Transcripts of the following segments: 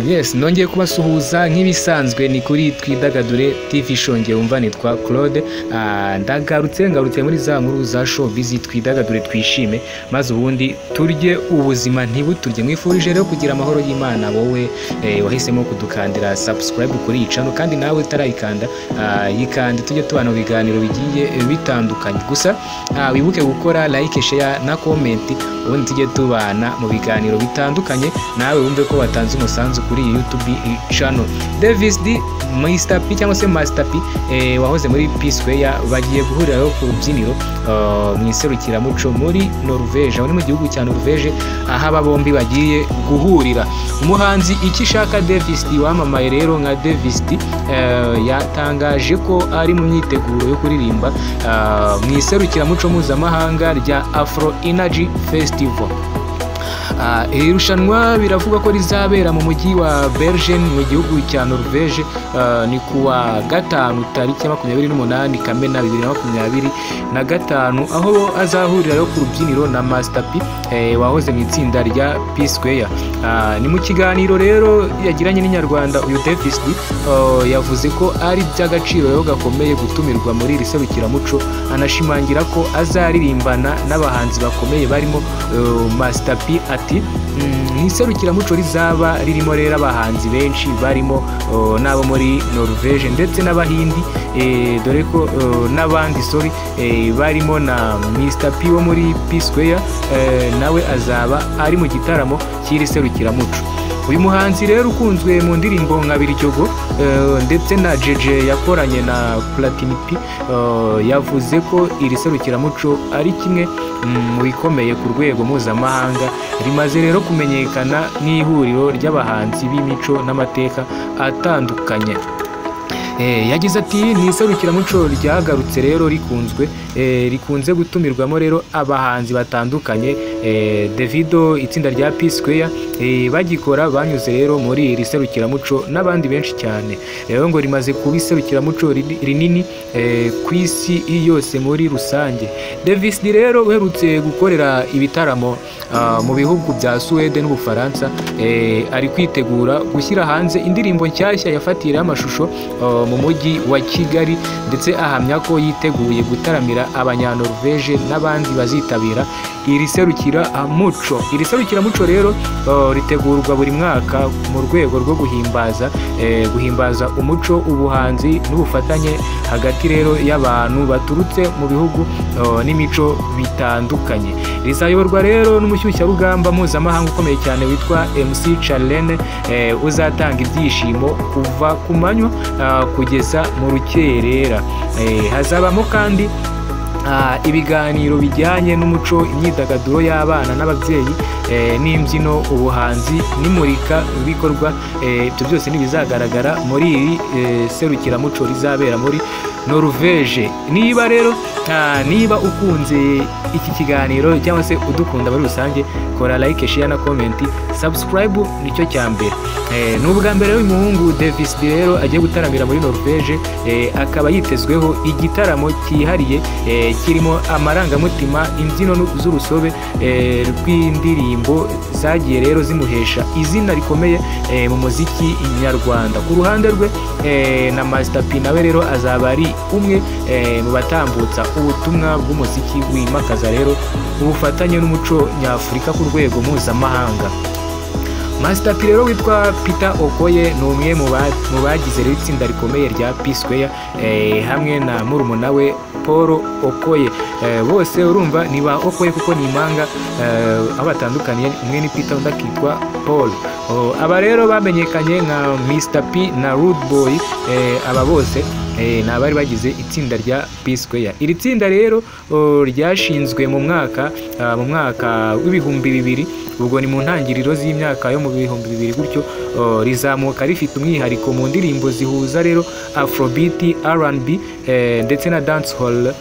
Yes, nongeye kubasuhuza nk'ibisanzwe ni kuri Twidagadure TV show, ngiye wumva nitwa Claude. Ngarutse muri za nkuru za show bizi Twidagadure twishime, maze ubundi turye ubuzima ntibuturye. Mwifurije rero kugira amahoro y'Imana wowe wahisemo kudukandira subscribe kuri iyi channel, kandi nawe utarayikanda yikande, tujye tubana mu biganiro bigiye bitandukanye. Gusa wibuke gukora like, share na comment, ubundi tujye tubana mu biganiro bitandukanye, nawe wumve ko watanze umusanzu kuri YouTube channel. Davis D Mr P cyangwa se Master P wahoze muri P Square bagiye guhurira ku rubyiniro mu iserukiramuco muri Norvège, aho ni mu gihugu cya Norvège, aho aba bombi bagiye guhurira. Umuhanzi Ikishaka Davis D wamamaye rero nka Davis D yatangaje ko ari mu myiteguro yo kuririmba mu iserukiramuco mpuzamahanga rya Afro Energy Festival. Iri rushanwa biravuga ko rizabera mu mujyi wa Bergen mu gihugu cya Norvège, ni kuwa gatanu tariki 28 Kamena 2025, aho azahurira ku rubyiniro na Master P wahoze mu itsinda rya P Square. Ni mu kiganiro rero yagiranye n'Inyarwanda, uyu Davis D yavuze ko ari by'agaciro yo gakomeye gutumirwa muri iri serukiramuco, anashimangira ko azaririmbana n'abahanzi bakomeye barimo Master P. Ati ni serukiramuco rizaba ririmo rero abahanzi benshi barimo nabo muri Norvège ndetse n'abahindi, dore ko n'abandi barimo na Mr P wo muri P Square, nawe azaba ari mu gitaramo cy'iri serukiramuco. Uyu muhanzi rero ukunzwe mu ndirimbo nka Biryogo ndetse na JJ yakoranye na Platini P, yavuze ko iri serukiramuco ari kimwe mu bikomeye ku rwego mpuzamahanga, rimaze rero kumenyekana n'ihuriro ry'abahanzi b'imico n'amateka atandukanye. Yagize ati ni iserukiramuco ryagarutse rero rikunze gutumirwamo rero abahanzi batandukanye. Davido itsinda rya P Square bagikora banyuze rero muri iri serukiramuco n'abandi benshi cyane, rero ngo rimaze kuba iserukiramuco rinini ku isi yose muri rusange. Davis D rero uherutse gukorera ibitaramo mu bihugu bya Suède n'Ubufaransa, ari kwitegura gushyira hanze indirimbo nshyashya yafatiriye amashusho mu mujyi wa Kigali, ndetse ahamya ko yiteguye gutaramira abanyanorvège n'abandi bazitabira iri serukiramuco. Iri serukiramuco rero ritegurwa buri mwaka mu rwego rwo guhimbaza umuco, ubuhanzi n'ubufatanye hagati rero y'abantu baturutse mu bihugu n'imico bitandukanye. Rizayoborwa rero n'umushyushyarugamba mpuzamahanga ukomeye cyane witwa MC Charlene, uzatanga ibyishimo kuva ku manywa kugeza mu rukerera. Hazabamo kandi ibiganiro bijyanye n'umuco, imyidagaduro y'abana n'ababyeyi, n'imbyino, ubuhanzi n'imurika bikorwa. Ibyo byose nibizagaragara muri iri serukiramuco rizabera muri Norvège. Niba ukunze iki kiganiro cyangwa se udukunda muri rusange, kora like, share na comment, subscribe nicyo cyambere. N'ubwa mbere uyu muhungu Davis D rero agiye gutaramira muri Norvège, akaba yitezweho igitaramo cyihariye kirimo amarangamutima, imbyino z'urusobe rw'indirimbo zagiye rero zimuhesha izina rikomeye mu muziki nyarwanda. Ku ruhande rwe na Master P nawe rero azaba ari umwe mu batambutsa ubutumwa bw'umuziki wimakaza rero ubufatanye n'umuco nyafurika ku rwego mpuzamahanga. Master P rero witwa Peter Okoye ni umwe mu bagize rero itsinda rikomeye rya P Square, hamwe na murumuna we Paul Okoye. Bose urumva ni ba Okoye kuko ni impanga, aho batandukanye, umwe ni Peter undi akitwa Paul. Aba rero bamenyekanye nka Mr P na Rude Boy, aba bose ni abari bagize itsinda rya P Square. Iri tsinda rero ryashinzwe mu mwaka w'ibihumbi 2000, ubwo ni mu ntangiriro z'imyaka yo mu bihumbi 2000 gutyo. Rizamuka rifite umwihariko mu ndirimbo zihuza rero Afrobeat, R&B ndetse na dancehall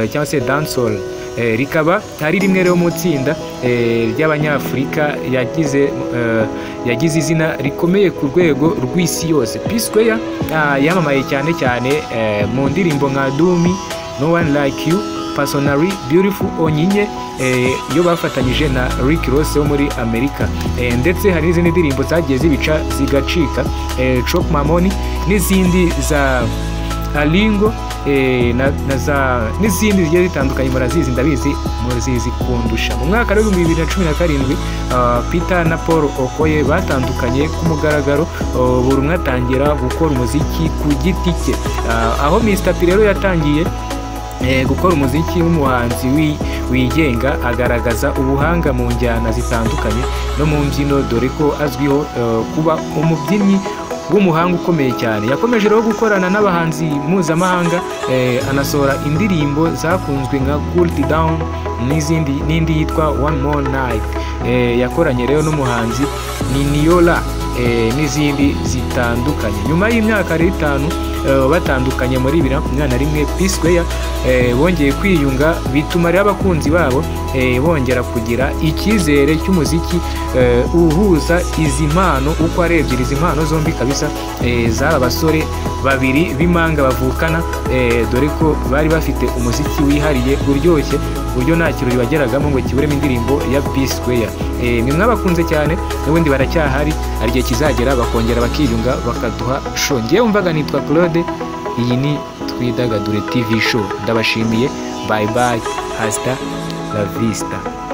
cyangwa se dancehall. Rikaba ari rimwe rero mu tsinda ry'abanyafurika yagize izina rikomeye ku rwego rw'isi yose. P Square yamamaye cyane mu ndirimbo nka Do Me, No One Like You, Personally Beautiful Onyinye iyo bafatanyije na Rick Ross wo muri Amerika, ndetse hari n'izindi ndirimbo zagiye zibica zigacika, Chop Mamoni n'izindi za Alingo n'izindi zigiye zitandukanye murazizi, ndabizi muzizi kundusha. Mu mwaka wa 2017 Peter na Paul Okoye batandukanye ku mugaragaro, buri umwe atangira gukora umuziki ku giti cye, aho Mr P rero yatangiye gukora umuziki w'umuhanzi wigenga, agaragaza ubuhanga mu njyana zitandukanye no mu mbyino, dore ko azwiho kuba umubyinnyi w'umuhanga ukomeye cyane. Yakomeje rero gukorana n'abahanzi mpuzamahanga, anasohora indirimbo zakunzwe nka Cool It Down n'indi yitwa One More Night. Yakoranye rero n'umuhanzi Niniola n'izindi zitandukanye. Nyuma y'imyaka 5 batandukanye muri 2021, P-Square bongeye kwiyunga, bituma rero abakunzi babo bongera kugira icyizere cy'umuziki uhuza izi mpano uko ari ebyiri, izi mpano zombi kabisa z'aba basore babiri b'impanga bavukana, dore ko bari bafite umuziki wihariye uryoshye, buryo nta kirori bageragamo ngo kiburemo indirimbo ya P-Square. Ni mwabakunze cyane, n'ubundi baracyahari, hari igihe kizagera bakongera bakiyunga bakaduha show. Ngiye umvaga nitwa Claude, iyi ni Twidagadure TV show. Ndabashimiye, bye bye, hasta la vista.